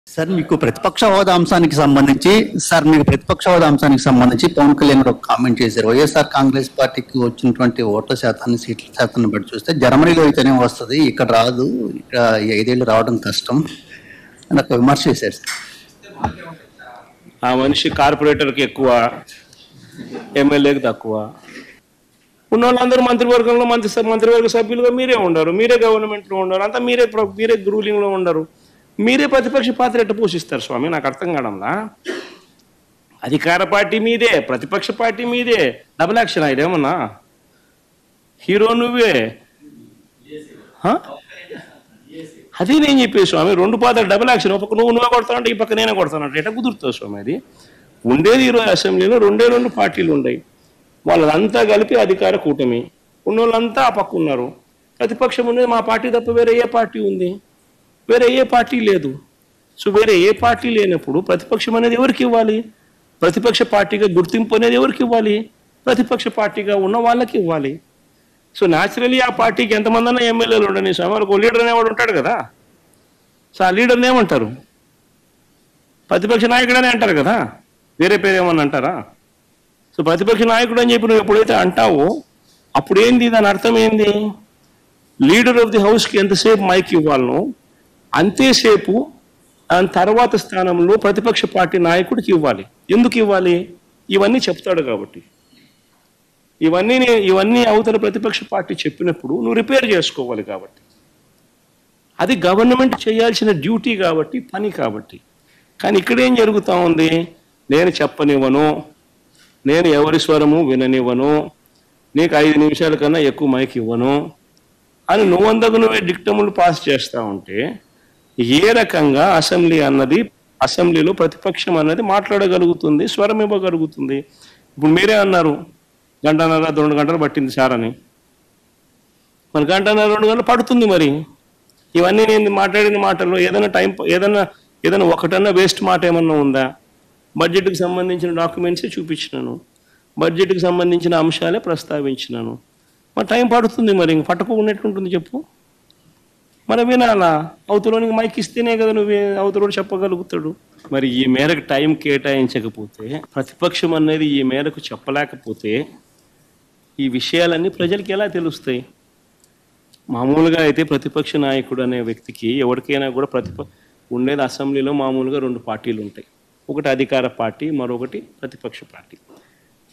Sir మీకు ప్రతిపక్ష హోదా అంశానికి సంబంధించి పవన్ కళ్యాణ్ ఒక కామెంట్ చేశారు. వైఎస్ఆర్ కాంగ్రెస్ పార్టీకి వచ్చినటువంటి ఓట్ల శాతాన్ని, సీట్ల శాతాన్ని బట్టి చూస్తే జర్మనీలో అయితేనే వస్తుంది, ఇక్కడ రాదు, ఇక్కడ 5 ఏళ్ళు రావడం కష్టం అని ఒక విమర్శ చేశారు. ఆ మనిషి కార్పొరేటర్కి ఎక్కువ, ఎమ్మెల్యేకి తక్కువ. ఉన్న వాళ్ళందరూ మంత్రివర్గంలో మంత్రివర్గ సభ్యులుగా మీరే ఉండరు, మీరే గవర్నమెంట్లో ఉండరు, అంతా మీరే రూలింగ్లో ఉండరు. మీరే ప్రతిపక్ష పాత్ర ఎట్ట పోషిస్తారు స్వామి? నాకు అర్థం కావడంలా. అధికార పార్టీ మీదే, ప్రతిపక్ష పార్టీ మీదే, డబుల్ యాక్షన్ ఇదేమన్నా హీరో నువ్వే. అదే నేను చెప్పే స్వామి, 2 పాత్రలు డబుల్ యాక్షన్. ఒక పక్క నువ్వే కొడతానంటే ఈ పక్క నేనే కొడతానంటే ఎట్లా కుదురుతుంది స్వామి? అది ఉండేది ఈరోజు అసెంబ్లీలో 2 పార్టీలు ఉన్నాయి, వాళ్ళంతా కలిపి అధికార కూటమి. ఉన్నోళ్ళంతా ఆ పక్క ఉన్నారు. ప్రతిపక్షం ఉండేది మా పార్టీ తప్ప వేరే ఏ పార్టీ ఉంది? వేరే ఏ పార్టీ లేదు. సో వేరే ఏ పార్టీ లేనప్పుడు ప్రతిపక్షం అనేది ఎవరికి ఇవ్వాలి? ప్రతిపక్ష పార్టీగా గుర్తింపు అనేది ఎవరికి ఇవ్వాలి? ప్రతిపక్ష పార్టీగా ఉన్న వాళ్ళకి ఇవ్వాలి. సో న్యాచురలీ ఆ పార్టీకి ఎంతమంది అన్నా ఎమ్మెల్యేలు ఉండని స్వామి, వాళ్ళకి లీడర్ అనేవాడు ఉంటాడు కదా. సో ఆ లీడర్ని ఏమంటారు? ప్రతిపక్ష నాయకుడు అని అంటారు కదా, వేరే పేరు ఏమన్నా అంటారా? సో ప్రతిపక్ష నాయకుడు అని చెప్పి నువ్వు ఎప్పుడైతే అంటావో అప్పుడు ఏంది, దాని అర్థం ఏంది? లీడర్ ఆఫ్ ది హౌస్కి ఎంతసేపు మైక్ ఇవ్వాలను అంతేసేపు దాని తర్వాత స్థానంలో ప్రతిపక్ష పార్టీ నాయకుడికి ఇవ్వాలి. ఎందుకు ఇవ్వాలి? ఇవన్నీ చెప్తాడు కాబట్టి. ఇవన్నీ అవతల ప్రతిపక్ష పార్టీ చెప్పినప్పుడు నువ్వు రిపేర్ చేసుకోవాలి కాబట్టి. అది గవర్నమెంట్ చేయాల్సిన డ్యూటీ కాబట్టి, పని కాబట్టి. కానీ ఇక్కడేం జరుగుతూ ఉంది? నేను చెప్పనివ్వను, నేను ఎవరి స్వరము విననివ్వను, నీకు 5 నిమిషాల కన్నా ఎక్కువ మైక్ ఇవ్వను అని నువ్వే డిక్టములు పాస్ చేస్తూ ఉంటే ఏ రకంగా అసెంబ్లీలో ప్రతిపక్షం అన్నది మాట్లాడగలుగుతుంది, స్వరం ఇవ్వగలుగుతుంది? ఇప్పుడు మీరే అన్నారు 1.5 2 గంటలు పట్టింది సార్ అని. మరి 1.5 2 గంటలు పడుతుంది. మరి ఇవన్నీ నేను మాట్లాడిన మాటల్లో ఏదైనా ఒకటన్నా వేస్ట్ మాట ఏమన్నా ఉందా? బడ్జెట్కి సంబంధించిన డాక్యుమెంట్సే చూపించినాను, బడ్జెట్కి సంబంధించిన అంశాలే ప్రస్తావించినాను. మరి టైం పడుతుంది. మరి ఇంక పట్టుకోకున్నట్టుంటుంది చెప్పు. మరి వినాలా? అవతలోనికి మైక్ ఇస్తేనే కదా నువ్వు అవతలోడు చెప్పగలుగుతాడు. మరి ఈ మేరకు టైం కేటాయించకపోతే, ప్రతిపక్షం అనేది ఈ మేరకు చెప్పలేకపోతే ఈ విషయాలన్నీ ప్రజలకి ఎలా తెలుస్తాయి? మామూలుగా అయితే ప్రతిపక్ష నాయకుడు అనే వ్యక్తికి ఎవరికైనా కూడా ఉండేది అసెంబ్లీలో మామూలుగా 2 పార్టీలు ఉంటాయి. ఒకటి అధికార పార్టీ, మరొకటి ప్రతిపక్ష పార్టీ.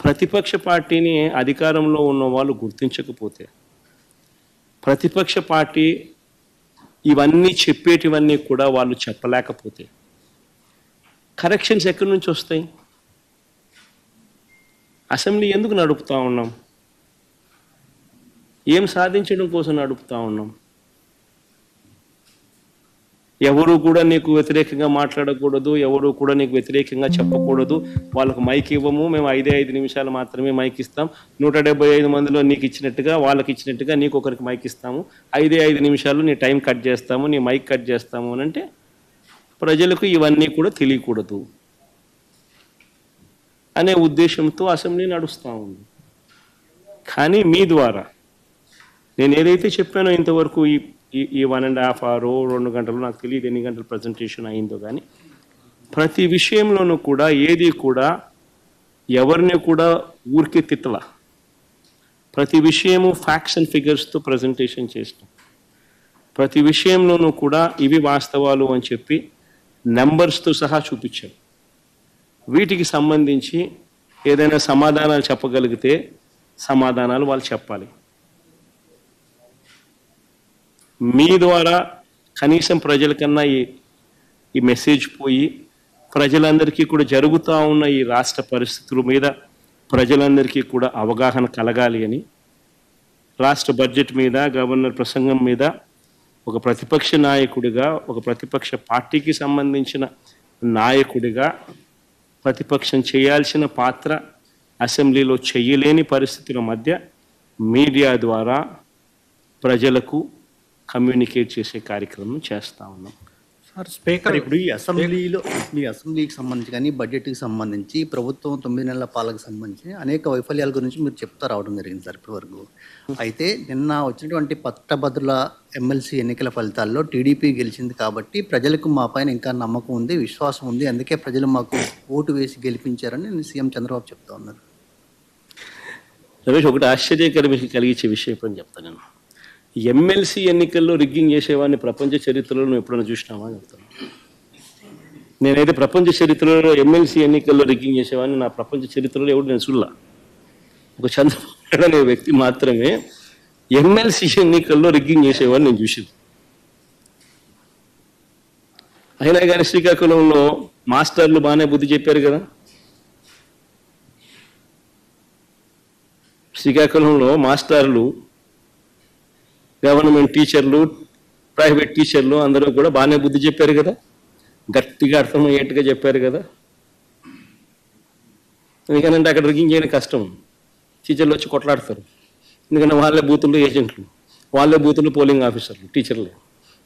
ప్రతిపక్ష పార్టీని అధికారంలో ఉన్న వాళ్ళు గుర్తించకపోతే, ప్రతిపక్ష పార్టీ ఇవన్నీ చెప్పేటివన్నీ కూడా వాళ్ళు చెప్పలేకపోతే కరెక్షన్స్ ఎక్కడి నుంచి వస్తాయి? అసెంబ్లీ ఎందుకు నడుపుతా ఉన్నాం? ఏం సాధించడం కోసం నడుపుతా ఉన్నాం? ఎవరు కూడా నీకు వ్యతిరేకంగా మాట్లాడకూడదు, ఎవరు కూడా నీకు వ్యతిరేకంగా చెప్పకూడదు. వాళ్ళకు మైక్ ఇవ్వము, మేము 5 నిమిషాలు మాత్రమే మైక్ ఇస్తాం. 175 మందిలో నీకు ఇచ్చినట్టుగా వాళ్ళకి ఇచ్చినట్టుగా నీకు ఒకరికి మైక్ ఇస్తాము. 5 నిమిషాలు నీ టైం కట్ చేస్తాము, నీ మైక్ కట్ చేస్తాము అని అంటే ప్రజలకు ఇవన్నీ కూడా తెలియకూడదు అనే ఉద్దేశంతో అసెంబ్లీ నడుస్తూ ఉంది. కానీ మీ ద్వారా నేను ఏదైతే చెప్పానో ఇంతవరకు ఈ 1.5 hour 2 గంటలు, నాకు తెలియదు ఎన్ని గంటలు ప్రజెంటేషన్ అయిందో, కానీ ప్రతి విషయంలోనూ కూడా ఏది కూడా ఎవరిని కూడా ఊరికే తిట్టల. ప్రతి విషయము ఫ్యాక్ట్స్ అండ్ ఫిగర్స్తో ప్రజెంటేషన్ చేస్తాం. ప్రతి విషయంలోనూ కూడా ఇవి వాస్తవాలు అని చెప్పి నెంబర్స్తో సహా చూపించాం. వీటికి సంబంధించి ఏదైనా సమాధానాలు చెప్పగలిగితే సమాధానాలు వాళ్ళు చెప్పాలి. మీ ద్వారా కనీసం ప్రజలకన్నా ఈ మెసేజ్ పోయి ప్రజలందరికీ కూడా జరుగుతూ ఉన్న ఈ రాష్ట్ర పరిస్థితుల మీద ప్రజలందరికీ కూడా అవగాహన కలగాలి అని రాష్ట్ర బడ్జెట్ మీద, గవర్నర్ ప్రసంగం మీద ఒక ప్రతిపక్ష నాయకుడిగా, ఒక ప్రతిపక్ష పార్టీకి సంబంధించిన నాయకుడిగా ప్రతిపక్షం చేయాల్సిన పాత్ర అసెంబ్లీలో చేయలేని పరిస్థితుల మధ్య మీడియా ద్వారా ప్రజలకు కమ్యూనికేట్ చేసే కార్యక్రమం చేస్తూ ఉన్నాం. సార్ స్పీకర్, ఇప్పుడు ఈ అసెంబ్లీలో మీ అసెంబ్లీకి సంబంధించి కానీ బడ్జెట్కి సంబంధించి ప్రభుత్వం 9 నెలల పాలనకు సంబంధించి అనేక వైఫల్యాల గురించి మీరు చెప్తా రావడం జరిగింది సార్ ఇప్పటి వరకు. అయితే నిన్న వచ్చినటువంటి పట్టభద్రుల ఎమ్మెల్సీ ఎన్నికల ఫలితాల్లో టీడీపీ గెలిచింది కాబట్టి ప్రజలకు మా పైన ఇంకా నమ్మకం ఉంది, విశ్వాసం ఉంది, అందుకే ప్రజలు మాకు ఓటు వేసి గెలిపించారని సీఎం చంద్రబాబు చెప్తా ఉన్నారు. రమేష్, ఒకటి ఆశ్చర్యకరం కలిగించే విషయం ఇప్పుడు చెప్తాను. నేను ఎమ్మెల్సీ ఎన్నికల్లో రిగ్గింగ్ చేసేవాడిని ప్రపంచ చరిత్రలో నువ్వు ఎప్పుడైనా చూసినావా అని చెప్తాను. నేనైతే ప్రపంచ చరిత్రలో ఎమ్మెల్సీ ఎన్నికల్లో రిగ్గింగ్ చేసేవాడిని నా ప్రపంచ చరిత్రలో ఎవడు నేను చూడలా. ఒక చంద్రబాబు నాయుడు అనే వ్యక్తి మాత్రమే ఎమ్మెల్సీ ఎన్నికల్లో రిగ్గింగ్ చేసేవాడిని నేను చూసింది. అయినా కానీ శ్రీకాకుళంలో మాస్టర్లు బాగానే బుద్ధి చెప్పారు కదా. శ్రీకాకుళంలో మాస్టర్లు, గవర్నమెంట్ టీచర్లు, ప్రైవేట్ టీచర్లు అందరూ కూడా బాగానే బుద్ధి చెప్పారు కదా, గట్టిగా అర్థమయ్యేట్టుగా చెప్పారు కదా. ఎందుకంటే అక్కడ రిగ్గింగ్ చేయడం కష్టం, టీచర్లు వచ్చి కొట్లాడతారు. ఎందుకంటే వాళ్ళే బూతులు ఏజెంట్లు, వాళ్ళే బూతులు పోలింగ్ ఆఫీసర్లు, టీచర్లే.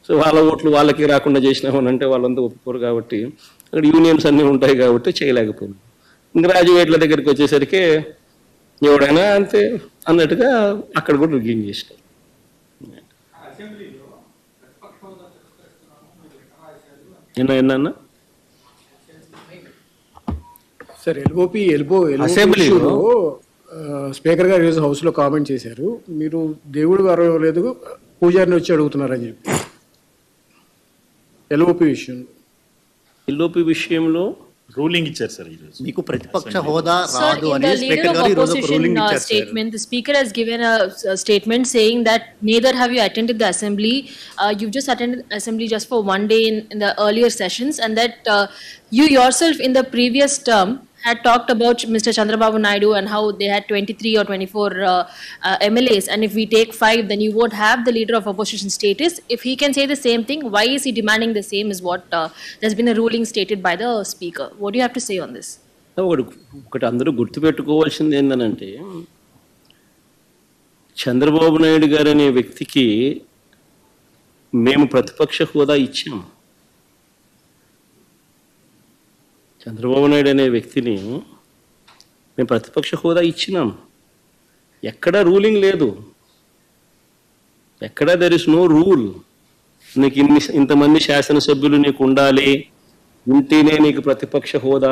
సో వాళ్ళ ఓట్లు వాళ్ళకి రాకుండా చేసినామని అంటే వాళ్ళంతా ఒప్పుకోరు కాబట్టి అక్కడ యూనియన్స్ అన్నీ ఉంటాయి కాబట్టి చేయలేకపోయింది. ఇంకా గ్రాడ్యుయేట్ల దగ్గరికి వచ్చేసరికి ఎవడైనా అంతే అన్నట్టుగా అక్కడ కూడా రిగ్గింగ్ చేసినారు. ఎన్న సార్ అసెంబ్లీలో స్పీకర్ గారు ఈరోజు హౌస్ లో కామెంట్ చేశారు, మీరు దేవుడు గారు లేదు పూజారిని వచ్చి అడుగుతున్నారని చెప్పి ఎల్ఓపి విషయంలో రూలింగ్ ఇచ్చారు సార్. ఈరోజు మీకు ప్రతిపక్ష హోదా రాదు అని స్పీకర్ గారు ఈరోజు రూలింగ్ ఇచ్చారు. Statement, the speaker has given a statement saying that neither have you attended the assembly, you've just attended assembly just for one day in the earlier sessions, and that you yourself in the previous term had talked about Mr. Chandrababu Naidu and how they had 23 or 24 MLAs, and if we take 5 then you won't have the leader of opposition status. If he can say the same thing, why is he demanding the same is what there's been a ruling stated by the speaker. What do you have to say on this? ఒకటి అందరూ గుర్తుపెట్టుకోవాల్సింది ఏంటంటే చంద్రబాబు నాయుడు గారు అనే వ్యక్తికి మేము ప్రతిపక్ష హోదా ఇచ్చాం. చంద్రబాబు నాయుడు అనే వ్యక్తిని మేము ప్రతిపక్ష హోదా ఇచ్చినాం. ఎక్కడా రూలింగ్ లేదు, ఎక్కడా దెర్ ఇస్ నో రూల్. నీకు ఇంతమంది శాసనసభ్యులు నీకు ఉండాలి, ఉంటేనే నీకు ప్రతిపక్ష హోదా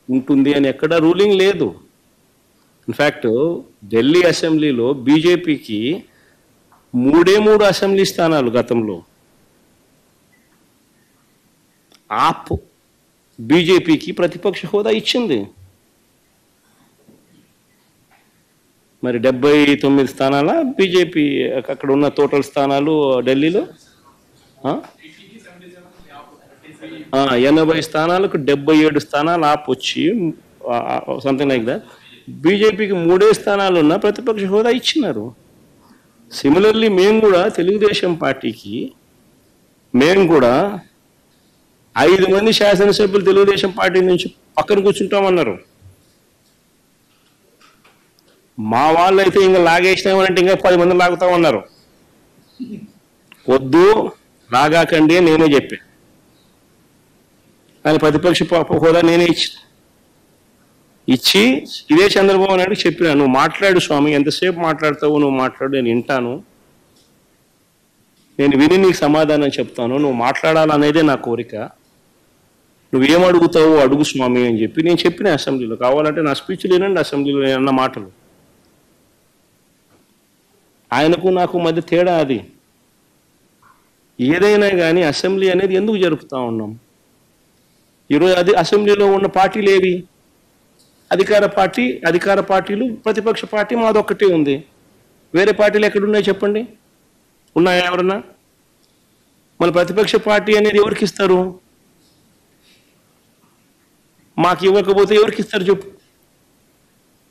ఉంటుంది అని ఎక్కడా రూలింగ్ లేదు. ఇన్ఫ్యాక్ట్ ఢిల్లీ అసెంబ్లీలో బీజేపీకి 3 అసెంబ్లీ స్థానాలు గతంలో, ఆప్ బీజేపీకి ప్రతిపక్ష హోదా ఇచ్చింది. మరి 79 స్థానాల బీజేపీ అక్కడ ఉన్న టోటల్ స్థానాలు ఢిల్లీలో 80 స్థానాలకు 77 స్థానాలు ఆప్ వచ్చి సంథింగ్ లైక్ దట్. బీజేపీకి 3 స్థానాలు ఉన్న ప్రతిపక్ష హోదా ఇచ్చినారు. సిమిలర్లీ మేము కూడా తెలుగుదేశం పార్టీకి మేము కూడా 5 మంది శాసనసభ్యులు తెలుగుదేశం పార్టీ నుంచి పక్కన కూర్చుంటామన్నారు. మా వాళ్ళు అయితే ఇంకా లాగేసినామనంటే ఇంకా 10 మంది లాగుతామన్నారు. వద్దు లాగాకండి అని నేనే చెప్పాను. కానీ ప్రతిపక్ష హోదా నేనే ఇచ్చి ఇదే చంద్రబాబు నాయుడు చెప్పినా, నువ్వు మాట్లాడు స్వామి, ఎంతసేపు మాట్లాడతావు, నువ్వు మాట్లాడు, నేను వింటాను, నేను విని నీకు సమాధానం చెప్తాను, నువ్వు మాట్లాడాలనేదే నా కోరిక, నువ్వేం అడుగుతావు అడుగు స్వామి అని చెప్పి నేను చెప్పిన అసెంబ్లీలో. కావాలంటే నా స్పీచ్లు వినండి, అసెంబ్లీలో నేను అన్న మాటలు. ఆయనకు నాకు మధ్య తేడా అది. ఏదైనా కానీ అసెంబ్లీ అనేది ఎందుకు జరుపుతూ ఉన్నాం? ఈరోజు అది అసెంబ్లీలో ఉన్న పార్టీలు ఏవి? అధికార పార్టీలు, ప్రతిపక్ష పార్టీ మాదొక్కటే ఉంది. వేరే పార్టీలు ఎక్కడున్నాయి చెప్పండి? ఉన్నాయా ఎవరన్నా? మళ్ళీ ప్రతిపక్ష పార్టీ అనేది ఎవరికి ఇస్తారు? మాకు ఇవ్వకపోతే ఎవరికి ఇస్తారు చెప్పు?